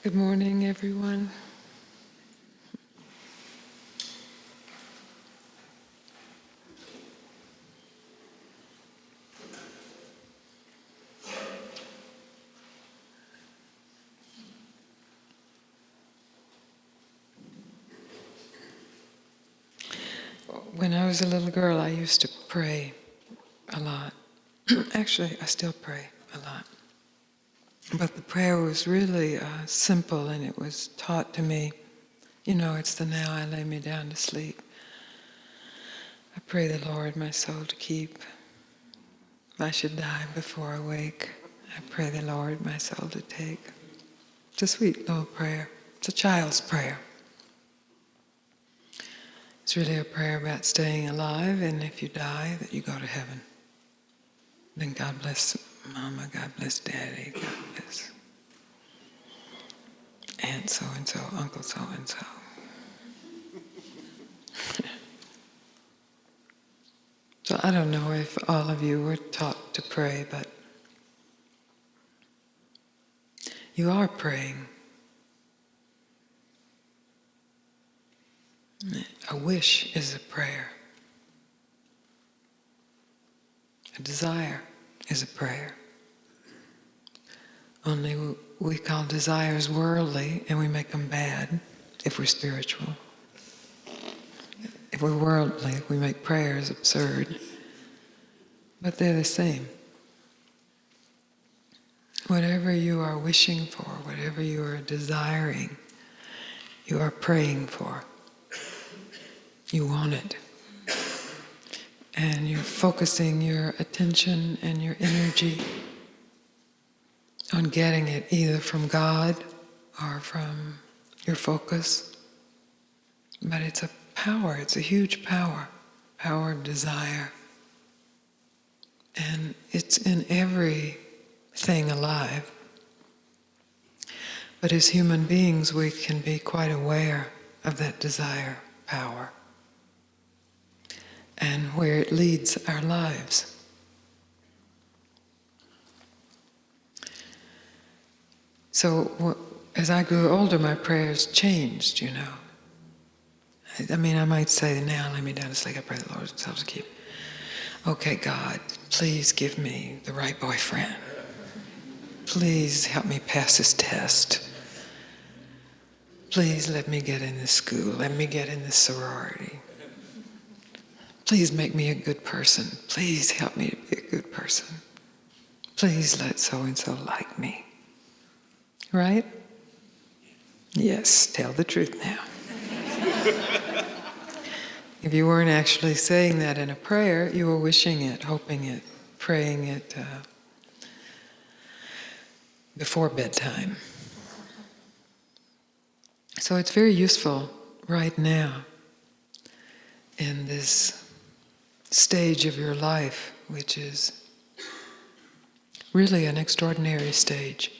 Good morning, everyone. When I was a little girl, I used to pray a lot. Actually, I still pray a lot. But the prayer was really simple, and it was taught to me. You know, it's the now I lay me down to sleep. I pray the Lord my soul to keep. If I should die before I wake, I pray the Lord my soul to take. It's a sweet little prayer. It's a child's prayer. It's really a prayer about staying alive, and if you die, that you go to heaven. Then God bless Mama, God bless Daddy, God bless Aunt so-and-so, Uncle so-and-so. So I don't know if all of you were taught to pray, but you are praying. A wish is a prayer. A desire is a prayer. Only we call desires worldly, and we make them bad if we're spiritual. If we're worldly, we make prayers absurd. But they're the same. Whatever you are wishing for, whatever you are desiring, you are praying for. You want it. And you're focusing your attention and your energy on getting it either from God or from your focus. But it's a power, it's a huge power of desire. And it's in everything alive. But as human beings, we can be quite aware of that desire power and where it leads our lives. So as I grew older, my prayers changed, you know. I mean, I might say, now lay me down to sleep, I pray the Lord himself to keep. Okay, God, please give me the right boyfriend. Please help me pass this test. Please let me get in this school. Let me get in this sorority. Please make me a good person. Please help me to be a good person. Please let so-and-so like me. Right? Yes, tell the truth now. If you weren't actually saying that in a prayer, you were wishing it, hoping it, praying it before bedtime. So it's very useful right now in this stage of your life, which is really an extraordinary stage,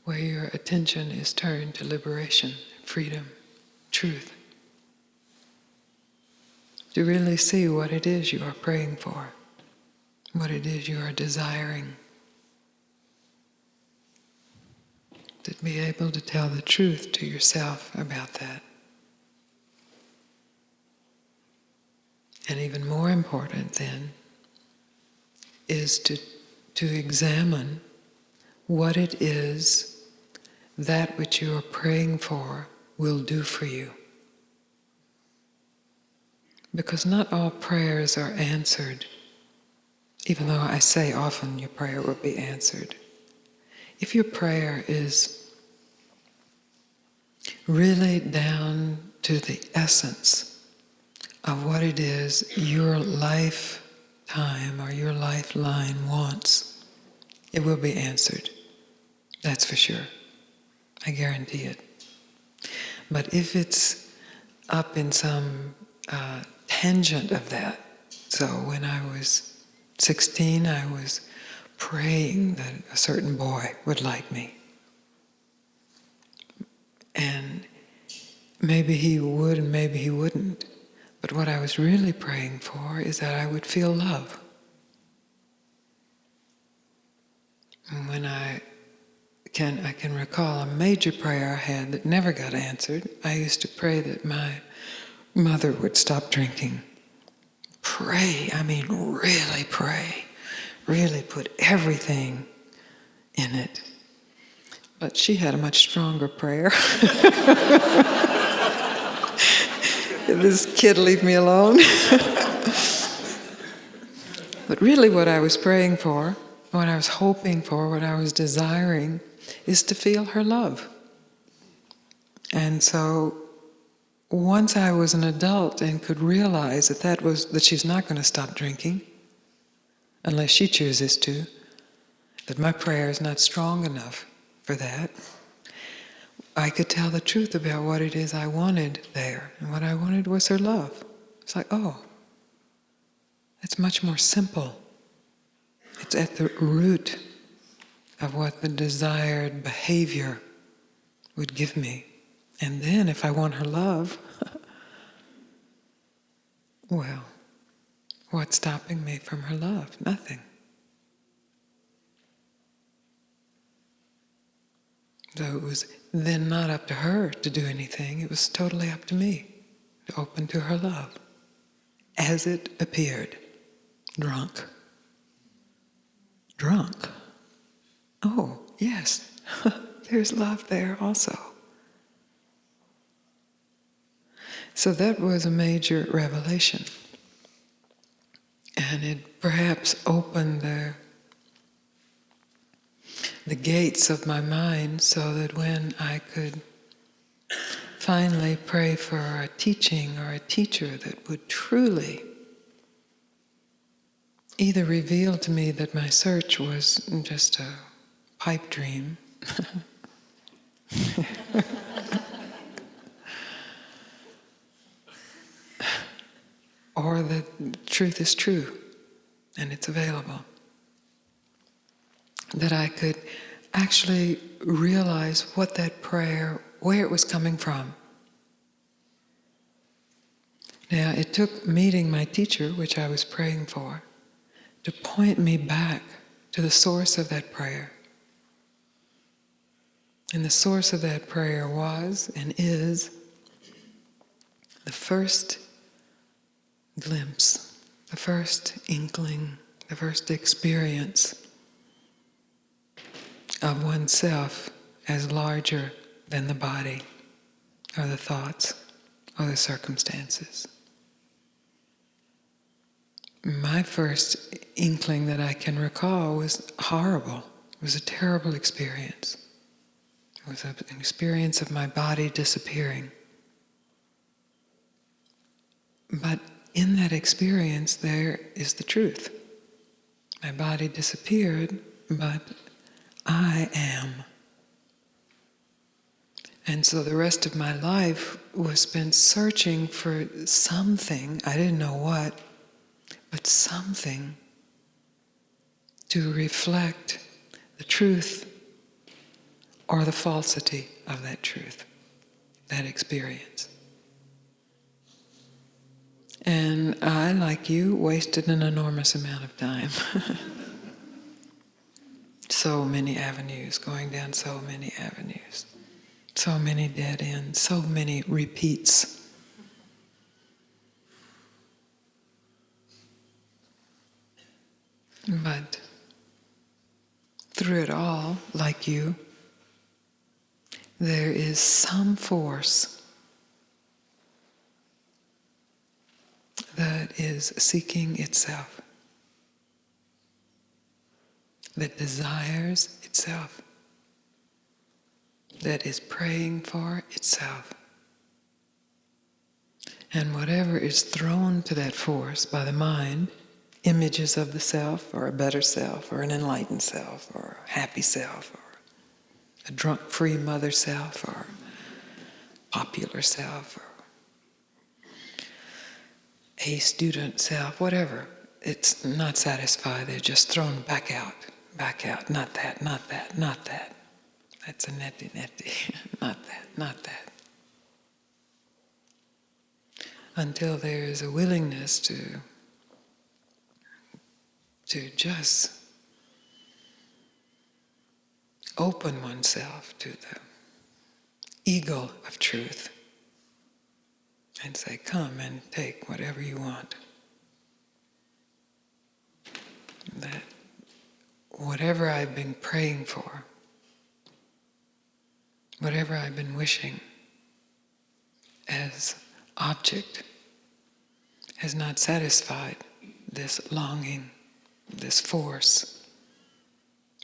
where your attention is turned to liberation, freedom, truth. To really see what it is you are praying for, what it is you are desiring. To be able to tell the truth to yourself about that. And even more important then is to examine what it is that which you are praying for will do for you. Because not all prayers are answered, even though I say often your prayer will be answered. If your prayer is really down to the essence of what it is your lifetime or your lifeline wants, it will be answered. That's for sure. I guarantee it. But if it's up in some tangent of that, so when I was 16, I was praying that a certain boy would like me. And maybe he would and maybe he wouldn't. But what I was really praying for is that I would feel love. And when I can recall a major prayer I had that never got answered. I used to pray that my mother would stop drinking. Pray, I mean really pray. Really put everything in it. But she had a much stronger prayer. This kid, leave me alone. But really what I was praying for, what I was hoping for, what I was desiring, is to feel her love. And so once I was an adult and could realize that she's not going to stop drinking, unless she chooses to, that my prayer is not strong enough for that, I could tell the truth about what it is I wanted there. And what I wanted was her love. It's like, oh, it's much more simple. It's at the root of what the desired behavior would give me. And then if I want her love, well, what's stopping me from her love? Nothing. So it was then not up to her to do anything. It was totally up to me to open to her love as it appeared. Drunk. Drunk. Oh, yes. There's love there also. So that was a major revelation. And it perhaps opened the gates of my mind so that when I could finally pray for a teaching or a teacher that would truly either reveal to me that my search was just a pipe dream, or that truth is true and it's available. That I could actually realize what that prayer, where it was coming from. Now, it took meeting my teacher, which I was praying for, to point me back to the source of that prayer. And the source of that prayer was and is the first glimpse, the first inkling, the first experience of oneself as larger than the body, or the thoughts, or the circumstances. My first inkling that I can recall was horrible. It was a terrible experience. It was an experience of my body disappearing. But in that experience, there is the truth. My body disappeared, but I am. And so the rest of my life was spent searching for something, I didn't know what, but something to reflect the truth or the falsity of that truth, that experience. And I, like you, wasted an enormous amount of time. So many avenues, going down so many avenues, so many dead ends, so many repeats. But through it all, like you, there is some force that is seeking itself, that desires itself, that is praying for itself. And whatever is thrown to that force by the mind, images of the self, or a better self, or an enlightened self, or a happy self, or a drunk-free mother self, or popular self, or a student self, whatever. It's not satisfied, they're just thrown back out, not that, not that, not that. That's a neti, not that, not that. Until there is a willingness to just open oneself to the eagle of truth and say, come and take whatever you want. That whatever I've been praying for, whatever I've been wishing as object has not satisfied this longing, this force,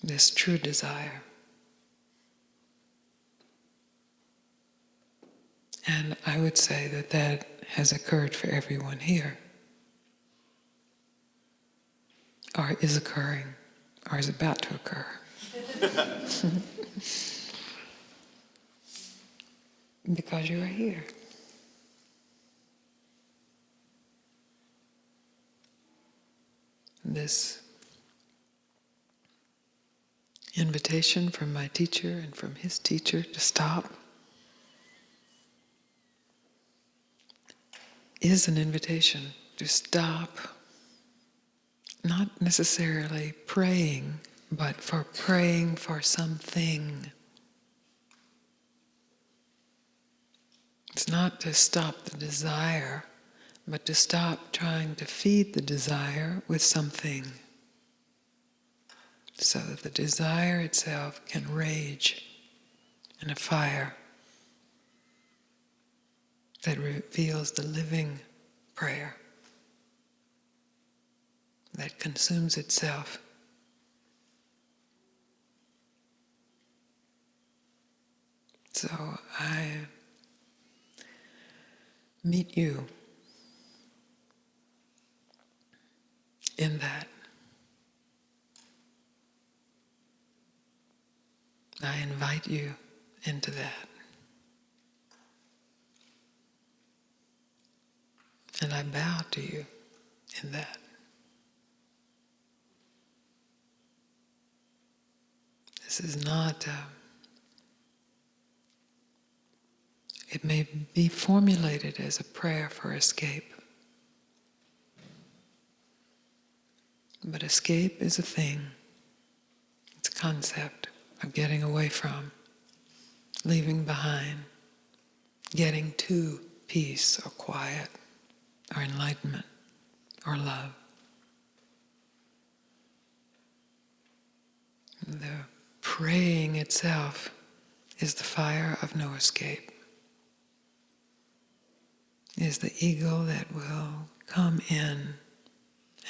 this true desire. And I would say that that has occurred for everyone here, or is occurring, or is about to occur. Because you are here. This invitation from my teacher and from his teacher to stop is an invitation to stop, not necessarily praying, but for praying for something. It's not to stop the desire, but to stop trying to feed the desire with something, so that the desire itself can rage in a fire that reveals the living prayer that consumes itself. So I meet you in that. I invite you into that. And I bow to you in that. This is not, it may be formulated as a prayer for escape. But escape is a thing. It's a concept of getting away from, leaving behind, getting to peace or quiet or enlightenment or love. The praying itself is the fire of no escape, is the eagle that will come in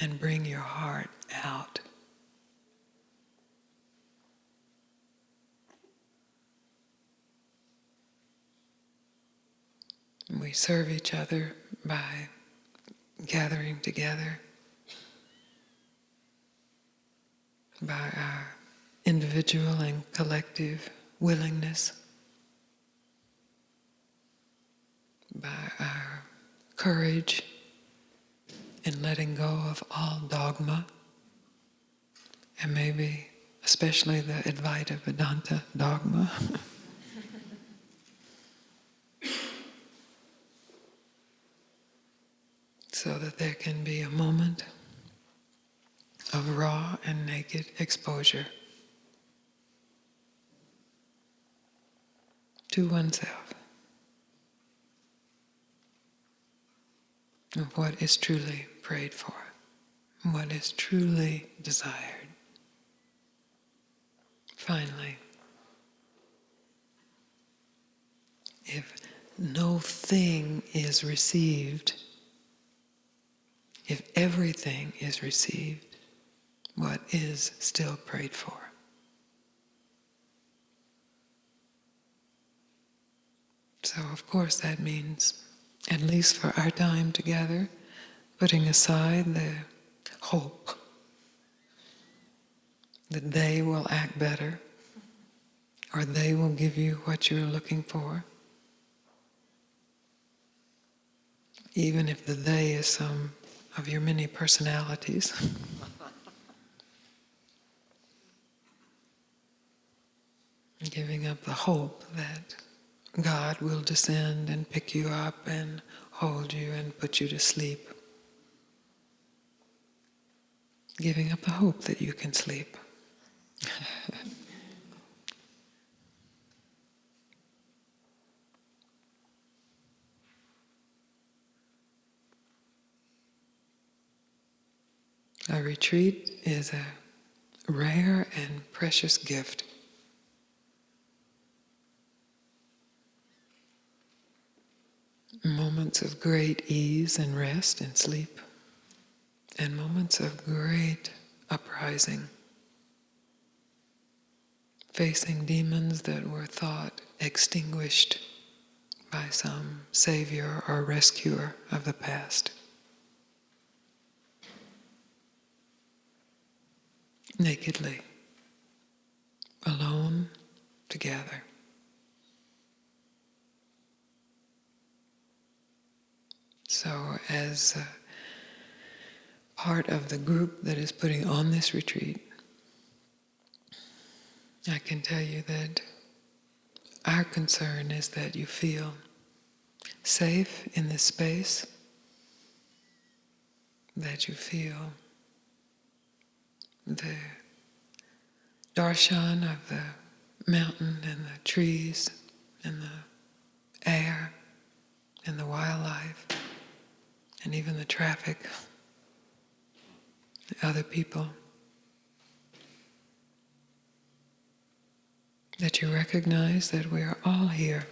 and bring your heart out. We serve each other by gathering together, by our individual and collective willingness, by our courage in letting go of all dogma, and maybe especially the Advaita Vedanta dogma. So that there can be a moment of raw and naked exposure to oneself of what is truly prayed for, what is truly desired. Finally, if no thing is received, if everything is received, what is still prayed for? So, of course, that means, at least for our time together, putting aside the hope that they will act better, or they will give you what you're looking for, even if the they is some of your many personalities. Giving up the hope that God will descend and pick you up and hold you and put you to sleep. Giving up the hope that you can sleep. A retreat is a rare and precious gift. Moments of great ease and rest and sleep, and moments of great uprising, facing demons that were thought extinguished by some savior or rescuer of the past. Nakedly, alone, together. So as part of the group that is putting on this retreat, I can tell you that our concern is that you feel safe in this space, that you feel the darshan of the mountain and the trees and the air and the wildlife and even the traffic, the other people, that you recognize that we are all here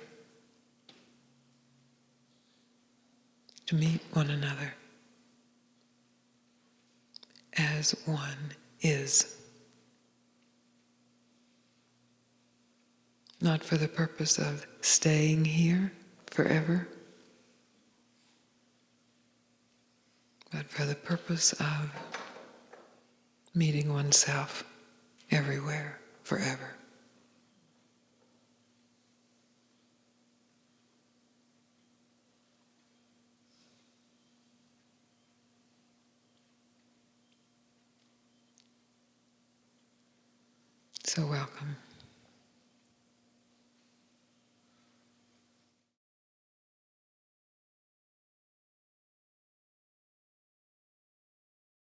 to meet one another as one is. Not for the purpose of staying here forever, but for the purpose of meeting oneself everywhere, forever. So welcome.